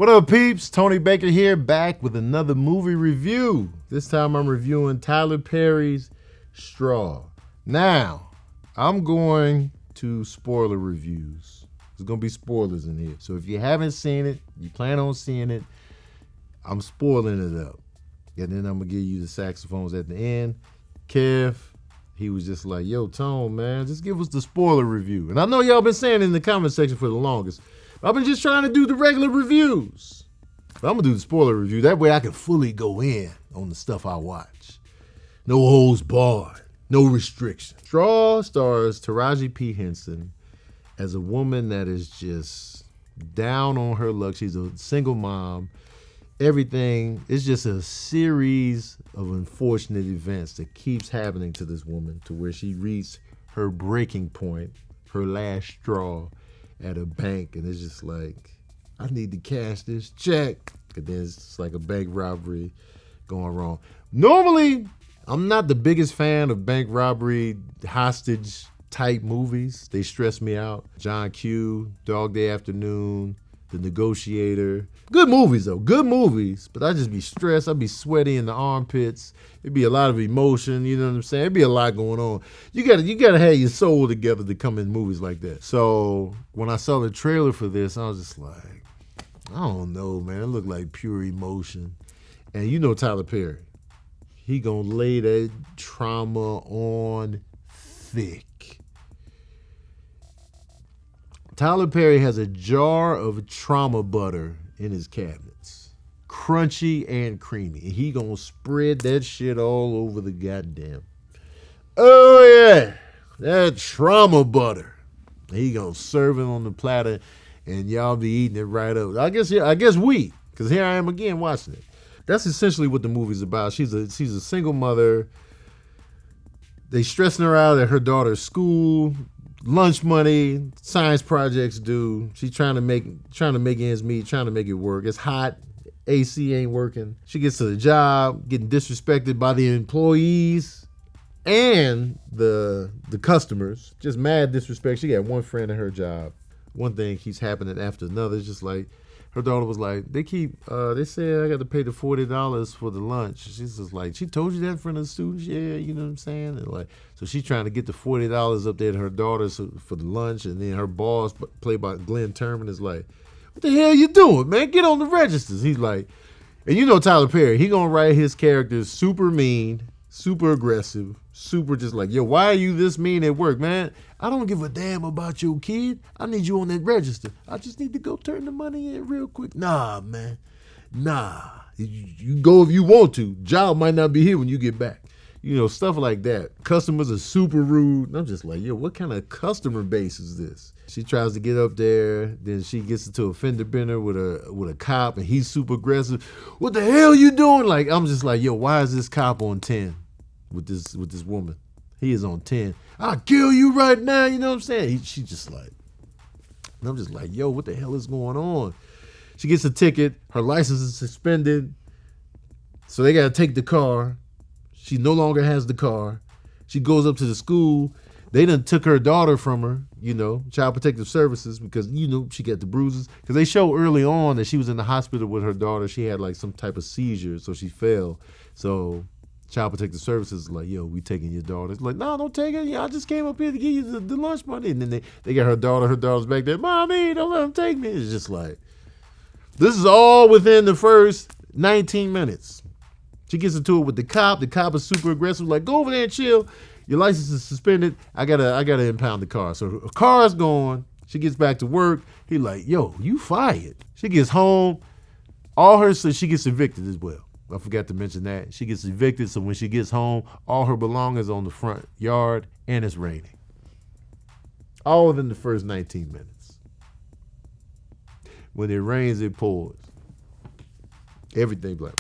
What up, peeps? Tony Baker here, back with another movie review. This time I'm reviewing Tyler Perry's Straw. Now, I'm going to spoiler reviews. There's going to be spoilers in here. So if you haven't seen it, you plan on seeing it, I'm spoiling it up. And then I'm going to give you the saxophones at the end. Kev, he was just like, yo, Tone, man, just give us the spoiler review. And I know y'all been saying it in the comment section for the longest. I've been just trying to do the regular reviews. But I'm going to do the spoiler review. That way I can fully go in on the stuff I watch. No holds barred. No restrictions. Straw stars Taraji P. Henson as a woman that is just down on her luck. She's a single mom. Everything is just a series of unfortunate events that keeps happening to this woman to where she reached her breaking point, her last straw at a bank, and it's just like, I need to cash this check. And then it's like a bank robbery going wrong. Normally, I'm not the biggest fan of bank robbery, hostage type movies. They stress me out. John Q, Dog Day Afternoon, The Negotiator. Good movies though, good movies. But I just be stressed. I'd be sweaty in the armpits. It'd be a lot of emotion, you know what I'm saying? It'd be a lot going on. You gotta have your soul together to come in movies like that. So when I saw the trailer for this, I was just like, I don't know, man. It looked like pure emotion. And you know Tyler Perry. He gonna lay that trauma on thick. Tyler Perry has a jar of trauma butter in his cabinets. Crunchy and creamy. And he gonna spread that shit all over the goddamn. Oh yeah, that trauma butter. He gonna serve it on the platter and y'all be eating it right up. I guess we, because here I am again watching it. That's essentially what the movie's about. She's a single mother. They stressing her out at her daughter's school. Lunch money, science projects due. She's trying to make ends meet, trying to make it work. It's hot. AC ain't working. She gets to the job, getting disrespected by the employees and the customers. Just mad disrespect. She got one friend at her job. One thing keeps happening after another. It's just like her daughter was like, they said I got to pay the $40 for the lunch. She's just like, she told you that in front of the students? Yeah, you know what I'm saying? And like, so she's trying to get the $40 up there to her daughter for the lunch. And then her boss, played by Glenn Turman, is like, what the hell you doing, man? Get on the registers. He's like, and you know Tyler Perry, he gonna write his characters super mean, super aggressive, super just like, yo, why are you this mean at work, man? I don't give a damn about your kid. I need you on that register. I just need to go turn the money in real quick. Nah, man. Nah. You go if you want to. Job might not be here when you get back. You know, stuff like that. Customers are super rude. And I'm just like, yo, what kind of customer base is this? She tries to get up there. Then she gets into a fender bender with a cop, and he's super aggressive. What the hell you doing? Like, I'm just like, yo, why is this cop on 10 with this woman? He is on 10. I'll kill you right now. You know what I'm saying? She just like, and I'm just like, yo, what the hell is going on? She gets a ticket. Her license is suspended. So they got to take the car. She no longer has the car. She goes up to the school. They done took her daughter from her, you know, Child Protective Services, because, you know, she got the bruises. Because they show early on that she was in the hospital with her daughter. She had like some type of seizure, so she fell. So Child Protective Services is like, yo, we taking your daughter. It's like, no, don't take it. Yeah, I just came up here to give you the lunch money. And then they got her daughter's back there. Mommy, don't let them take me. It's just like, this is all within the first 19 minutes. She gets into it with the cop. The cop is super aggressive. Like, go over there and chill. Your license is suspended. I gotta impound the car. So her car's gone. She gets back to work. He like, yo, you fired. She gets home. So she gets evicted as well. I forgot to mention that. She gets evicted, so when she gets home, all her belongings on the front yard, and it's raining. All within the first 19 minutes. When it rains, it pours. Everything black.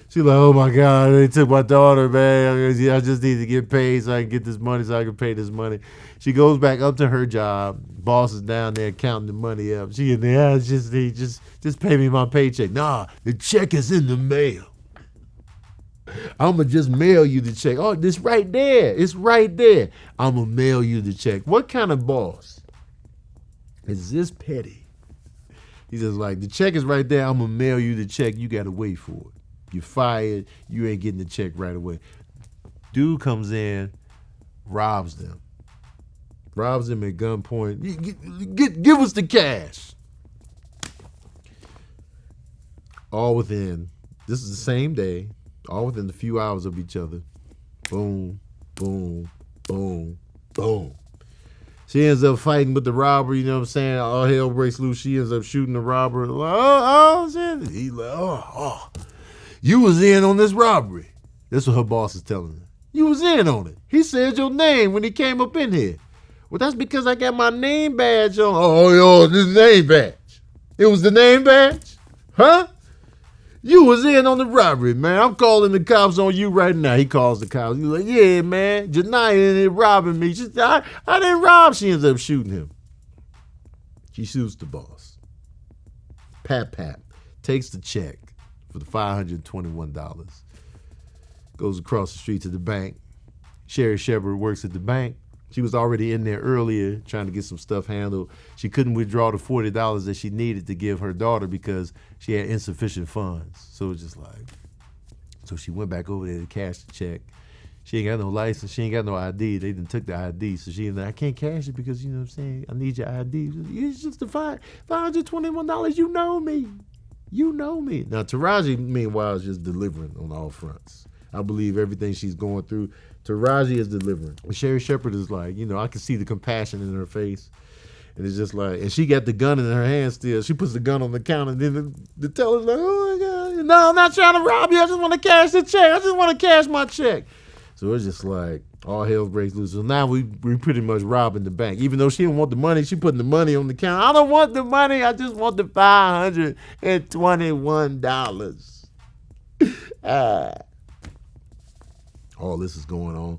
She's like, oh my God, they took my daughter, man. I just need to get paid so I can get this money, so I can pay this money. She goes back up to her job. Boss is down there counting the money up. She in there, just pay me my paycheck. Nah, the check is in the mail. I'm going to just mail you the check. Oh, it's right there. It's right there. I'm going to mail you the check. What kind of boss is this petty He says, like, the check is right there. I'm going to mail you the check. You got to wait for it. You're fired. You ain't getting the check right away. Dude comes in, robs them. Robs them at gunpoint. Give us the cash. All within, this is the same day, all within a few hours of each other. Boom, boom, boom, boom. She ends up fighting with the robber, you know what I'm saying? All hell breaks loose. She ends up shooting the robber. Like, oh, shit. He's like, oh, you was in on this robbery. That's what her boss is telling her. You was in on it. He said your name when he came up in here. Well, that's because I got my name badge on. Oh, yo, this name badge. It was the name badge? Huh? You was in on the robbery, man. I'm calling the cops on you right now. He calls the cops. He's like, yeah, man. Janiyah in here robbing me. She said, I didn't rob. She ends up shooting him. She shoots the boss. Pap. Takes the check for the $521. Goes across the street to the bank. Sherry Shepard works at the bank. She was already in there earlier trying to get some stuff handled. She couldn't withdraw the $40 that she needed to give her daughter because she had insufficient funds. So it was just like, so she went back over there to cash the check. She ain't got no license. She ain't got no ID. They done took the ID. So she was like, I can't cash it because, you know what I'm saying, I need your ID. It's just the $521. You know me. You know me. Now, Taraji, meanwhile, is just delivering on all fronts. I believe everything she's going through. Taraji is delivering. Sherry Shepard is like, you know, I can see the compassion in her face. And it's just like, and she got the gun in her hand still. She puts the gun on the counter, and then the teller's like, oh my God. No, I'm not trying to rob you. I just want to cash the check. I just want to cash my check. So it's just like, all hell breaks loose. So now we pretty much robbing the bank. Even though she didn't want the money, she putting the money on the counter. I don't want the money. I just want the $521. All this is going on.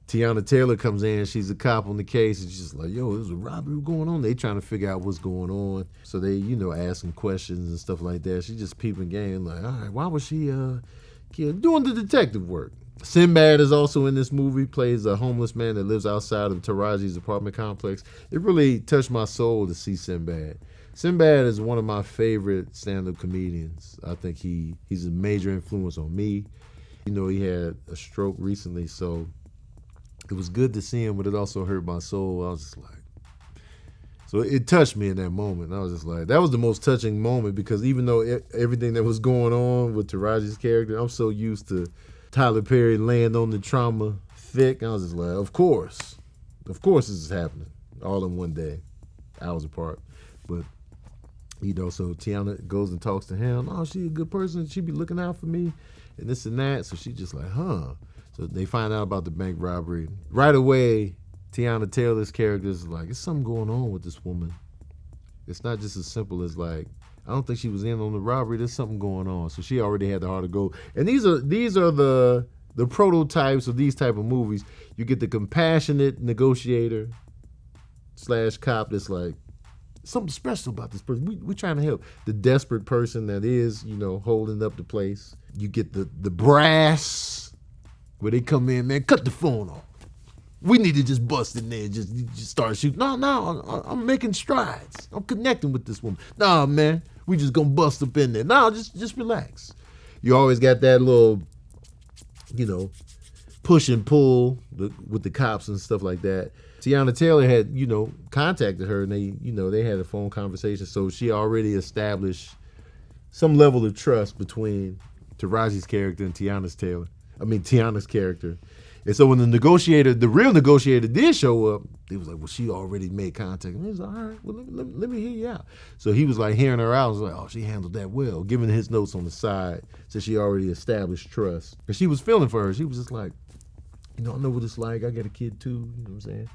Tiana Taylor comes in. She's a cop on the case. And she's just like, yo, there's a robbery going on. They trying to figure out what's going on. So they, you know, asking questions and stuff like that. She just peeping game like, all right, why was she doing the detective work? Sinbad is also in this movie, plays a homeless man that lives outside of Taraji's apartment complex. It really touched my soul to see Sinbad. Sinbad is one of my favorite stand-up comedians. I think he's a major influence on me. You know, he had a stroke recently, so it was good to see him, but it also hurt my soul. I was just like, so it touched me in that moment. I was just like, that was the most touching moment because even though everything that was going on with Taraji's character, I'm so used to Tyler Perry laying on the trauma thick. I was just like, of course this is happening all in one day, hours apart. But, you know, so Tiana goes and talks to him. Oh, she's a good person. She be looking out for me. And this and that. So she's just like, huh. So they find out about the bank robbery. Right away, Tiana Taylor's character is like, there's something going on with this woman. It's not just as simple as like, I don't think she was in on the robbery. There's something going on. So she already had the heart to go. And these are the prototypes of these type of movies. You get the compassionate negotiator / cop that's like, something special about this person. We're trying to help. The desperate person that is, you know, holding up the place. You get the brass where they come in, man, cut the phone off. We need to just bust in there, just start shooting. No, I'm making strides. I'm connecting with this woman. No, man, we just gonna bust up in there. No, just relax. You always got that little, you know, push and pull with the cops and stuff like that. Tiana Taylor had, you know, contacted her and they had a phone conversation. So she already established some level of trust between Taraji's character and Tiana's character. And so when the real negotiator did show up, he was like, well, she already made contact. And he was like, all right, well, let me hear you out. So he was like hearing her out. I was like, oh, she handled that well. Giving his notes on the side. So she already established trust. And she was feeling for her. She was just like, you know, I know what it's like. I got a kid too. You know what I'm saying?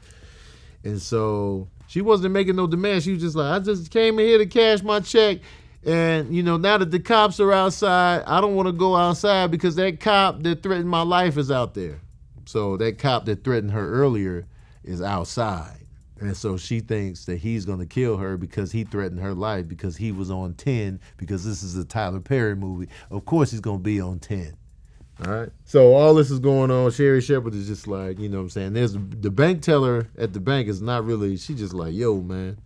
And so she wasn't making no demands. She was just like, I just came in here to cash my check. And, you know, now that the cops are outside, I don't want to go outside because that cop that threatened my life is out there. So that cop that threatened her earlier is outside. And so she thinks that he's going to kill her because he threatened her life because he was on 10 because this is a Tyler Perry movie. Of course he's going to be on 10. All right. So all this is going on. Sherry Shepard is just like, you know what I'm saying? There's the bank teller at the bank is not really, she's just like, yo, man.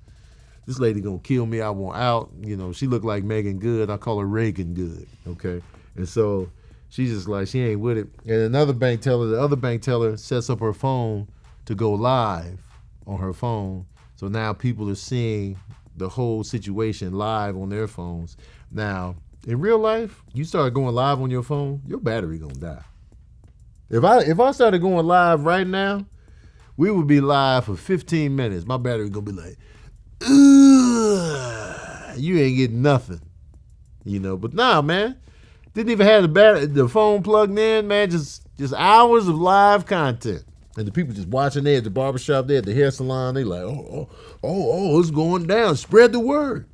This lady gonna kill me. I want out. She looked like Megan Good. I call her Reagan Good. Okay, and so she's just like she ain't with it. And the other bank teller sets up her phone to go live on her phone. So now people are seeing the whole situation live on their phones. Now, in real life, you start going live on your phone, your battery gonna die. If I started going live right now, we would be live for 15 minutes. My battery gonna be like, ugh, you ain't getting nothing. But nah, man. Didn't even have the phone plugged in, man. Just hours of live content. And the people just watching there at the barbershop, there at the hair salon, they like, oh, it's going down. Spread the word.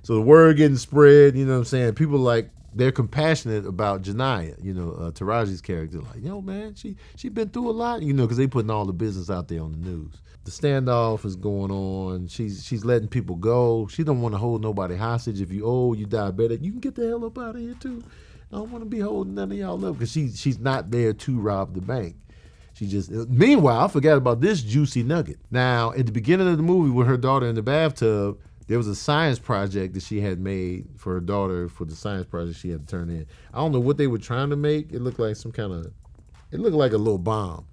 So the word getting spread, you know what I'm saying? People they're compassionate about Janiyah, Taraji's character. Like, yo, man, she been through a lot, because they putting all the business out there on the news. The standoff is going on. She's letting people go. She don't want to hold nobody hostage. If you old, you diabetic, you can get the hell up out of here too. I don't want to be holding none of y'all up because she's not there to rob the bank. Meanwhile, I forgot about this juicy nugget. Now, at the beginning of the movie with her daughter in the bathtub, there was a science project that she had made for her daughter for the science project she had to turn in. I don't know what they were trying to make. It looked like it looked like a little bomb.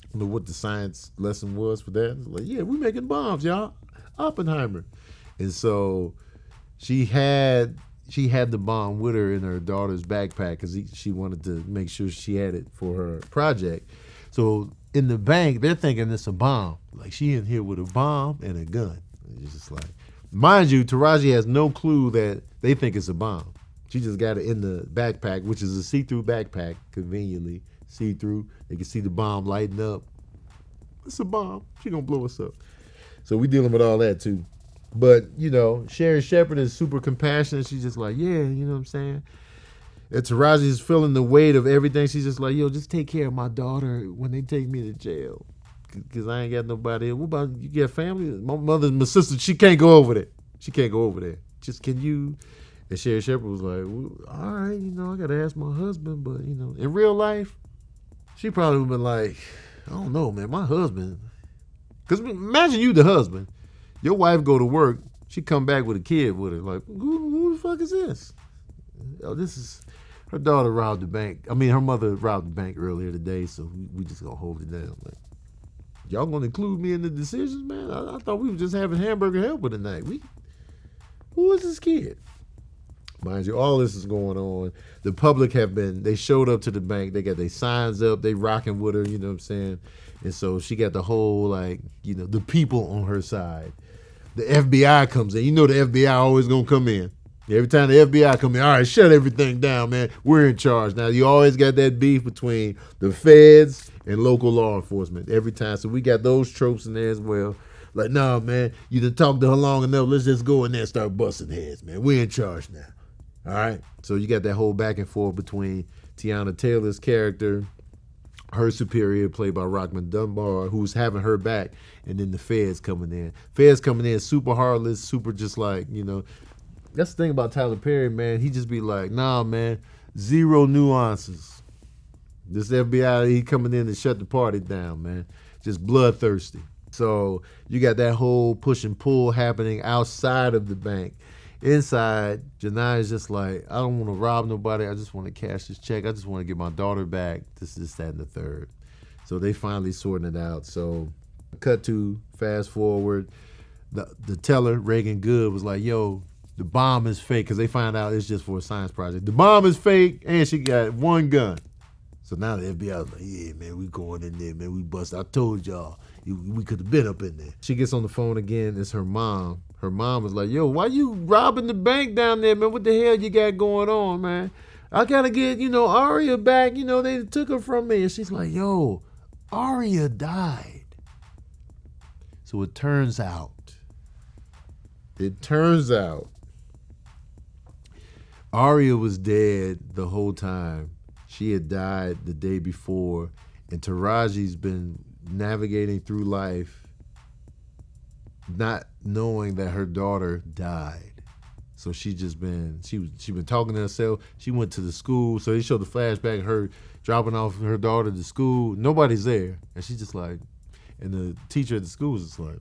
I don't know what the science lesson was for that. It's like, yeah, we're making bombs, y'all. Oppenheimer. And so she had the bomb with her in her daughter's backpack because she wanted to make sure she had it for her project. So in the bank, they're thinking it's a bomb. Like she in here with a bomb and a gun. It's just like, mind you, Taraji has no clue that they think it's a bomb. She just got it in the backpack, which is a see-through backpack, conveniently see-through. They can see the bomb lighting up. It's a bomb. She gonna blow us up. So we dealing with all that too. But, Sharon Shepherd is super compassionate. She's just like, yeah, you know what I'm saying? And Taraji's feeling the weight of everything. She's just like, yo, just take care of my daughter when they take me to jail. Because I ain't got nobody. What about you got family? My sister, she can't go over there. She can't go over there. Just can you? And Sharon Shepherd was like, well, all right, I got to ask my husband. But, in real life, she probably would have been like, I don't know, man, my husband. Because imagine you the husband. Your wife go to work. She come back with a kid with her. Like, who the fuck is this? Oh, this is her daughter robbed the bank. I mean, her mother robbed the bank earlier today, so we just gonna hold it down. Like, y'all gonna include me in the decisions, man? I thought we were just having hamburger helper tonight. Who is this kid? Mind you, all this is going on. The public they showed up to the bank. They got their signs up. They rocking with her, you know what I'm saying? And so she got the whole, the people on her side. The FBI comes in. The FBI always going to come in. Every time the FBI come in, all right, shut everything down, man. We're in charge. Now, you always got that beef between the feds and local law enforcement every time. So we got those tropes in there as well. Like, nah, man, you done talked to her long enough. Let's just go in there and start busting heads, man. We're in charge now. All right? So you got that whole back and forth between Tiana Taylor's character, her superior, played by Rockman Dunbar, who's having her back, and then the feds coming in. Feds coming in super heartless, super just like, That's the thing about Tyler Perry, man. He just be like, nah, man, zero nuances. This FBI, he coming in to shut the party down, man. Just bloodthirsty. So you got that whole push and pull happening outside of the bank. Inside, Janiyah's just like, I don't want to rob nobody. I just want to cash this check. I just want to get my daughter back. This, that, and the third. So they finally sorting it out. So cut to, fast forward, the teller, Reagan Good, was like, yo, the bomb is fake, because they find out it's just for a science project. The bomb is fake, and she got one gun. So now the FBI was like, yeah, man, we going in there, man. We bust. I told y'all, we could have been up in there. She gets on the phone again. It's her mom. Her mom was like, yo, why you robbing the bank down there, man? What the hell you got going on, man? I got to get, Aria back. They took her from me. And she's like, yo, Aria died. So it turns out, Aria was dead the whole time. She had died the day before, and Taraji's been navigating through life not knowing that her daughter died. So she been talking to herself. She went to the school, so they showed the flashback of her dropping off her daughter to school. Nobody's there, and she's just like, and the teacher at the school is just like,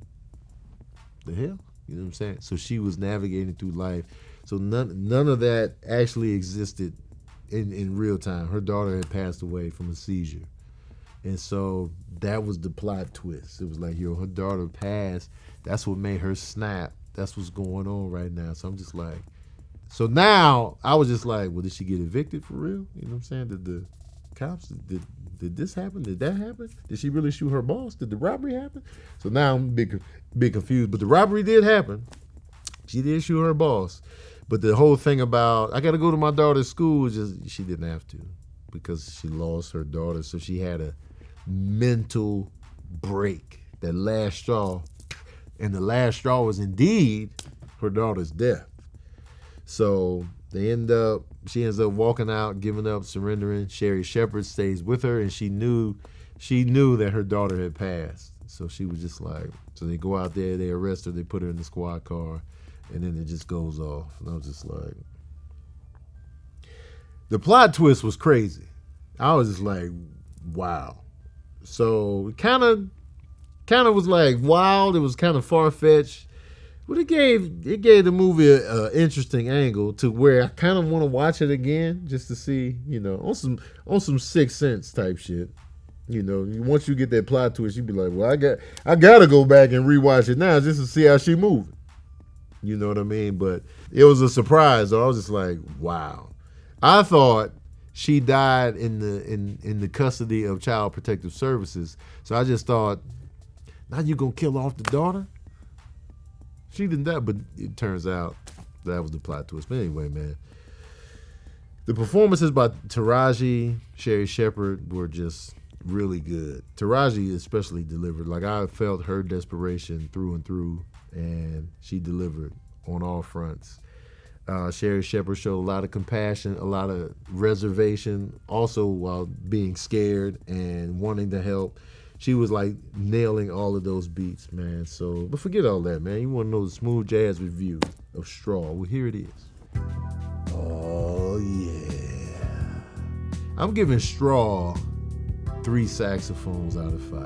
The hell? You know what I'm saying? So she was navigating through life. So none of that actually existed in real time. Her daughter had passed away from a seizure. And so that was the plot twist. It was like, yo, her daughter passed. That's what made her snap. That's what's going on right now. So I'm just like, so now I was just like, well, did she get evicted for real? You know what I'm saying? Did the cops, did this happen? Did that happen? Did she really shoot her boss? Did the robbery happen? So now I'm big confused. But the robbery did happen. She did shoot her boss. But the whole thing about, I got to go to my daughter's school, just she didn't have to because she lost her daughter. So she had a mental break, that last straw. And the last straw was indeed her daughter's death. So she ends up walking out, giving up, surrendering. Sherry Shepherd stays with her, and she knew that her daughter had passed. So she was just like, so they go out there, they arrest her, they put her in the squad car, and then it just goes off. And I was just like, the plot twist was crazy. I was just like, wow. So it kind of was like wild. It was kind of far-fetched. But it gave the movie an interesting angle to where I kind of want to watch it again just to see, you know, on some Sixth Sense type shit. You know, once you get that plot twist, you'd be like, well, I gotta go back and rewatch it now just to see how she moving. You know what I mean? But it was a surprise. So I was just like, wow. I thought she died in the custody of Child Protective Services. So I just thought, now you gonna kill off the daughter? She didn't die, but it turns out that was the plot twist. But anyway, man, the performances by Taraji, Sherry Shepherd were just really good. Taraji especially delivered. Like, I felt her desperation through and through, and she delivered on all fronts. Sherry Shepherd showed a lot of compassion, a lot of reservation, also while being scared and wanting to help. She was like nailing all of those beats, man. So, but forget all that, man. You want to know the smooth jazz review of Straw? Well, here it is. Oh, yeah. I'm giving Straw 3 saxophones out of 5.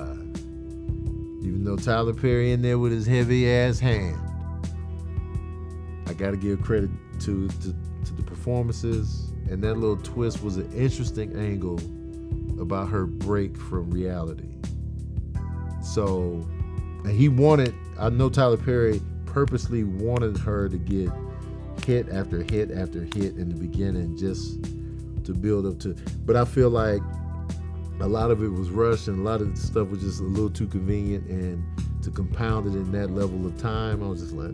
Even though Tyler Perry in there with his heavy-ass hand, I got to give credit to the performances. And that little twist was an interesting angle about her break from reality. So, and I know Tyler Perry purposely wanted her to get hit after hit after hit in the beginning just to build up to, but I feel like a lot of it was rushed and a lot of the stuff was just a little too convenient, and to compound it in that level of time, I was just like,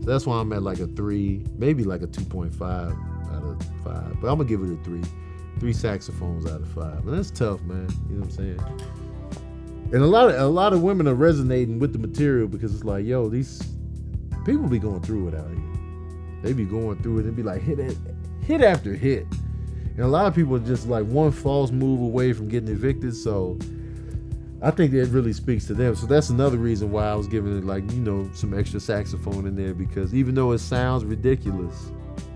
So that's why I'm at like a 3, maybe like a 2.5 out of 5, but I'm gonna give it a 3. 3 saxophones out of 5, and that's tough, man. You know what I'm saying? And a lot of women are resonating with the material because it's like, yo, these people be going through it out here. They be going through it and be like hit after hit. And a lot of people are just like one false move away from getting evicted. So I think that really speaks to them. So that's another reason why I was giving it, like, you know, some extra saxophone in there, because even though it sounds ridiculous,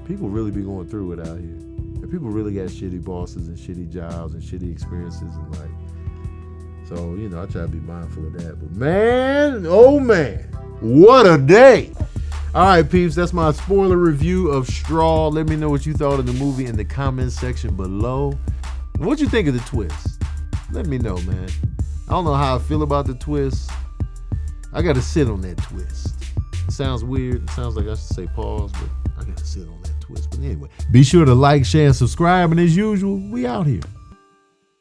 people really be going through it out here. And people really got shitty bosses and shitty jobs and shitty experiences and like. So, you know, I try to be mindful of that. But man, oh man, what a day. All right, peeps, that's my spoiler review of Straw. Let me know what you thought of the movie in the comments section below. What'd you think of the twist? Let me know, man. I don't know how I feel about the twist. I got to sit on that twist. It sounds weird. It sounds like I should say pause, but I got to sit on that twist. But anyway, be sure to like, share, and subscribe. And as usual, we out here.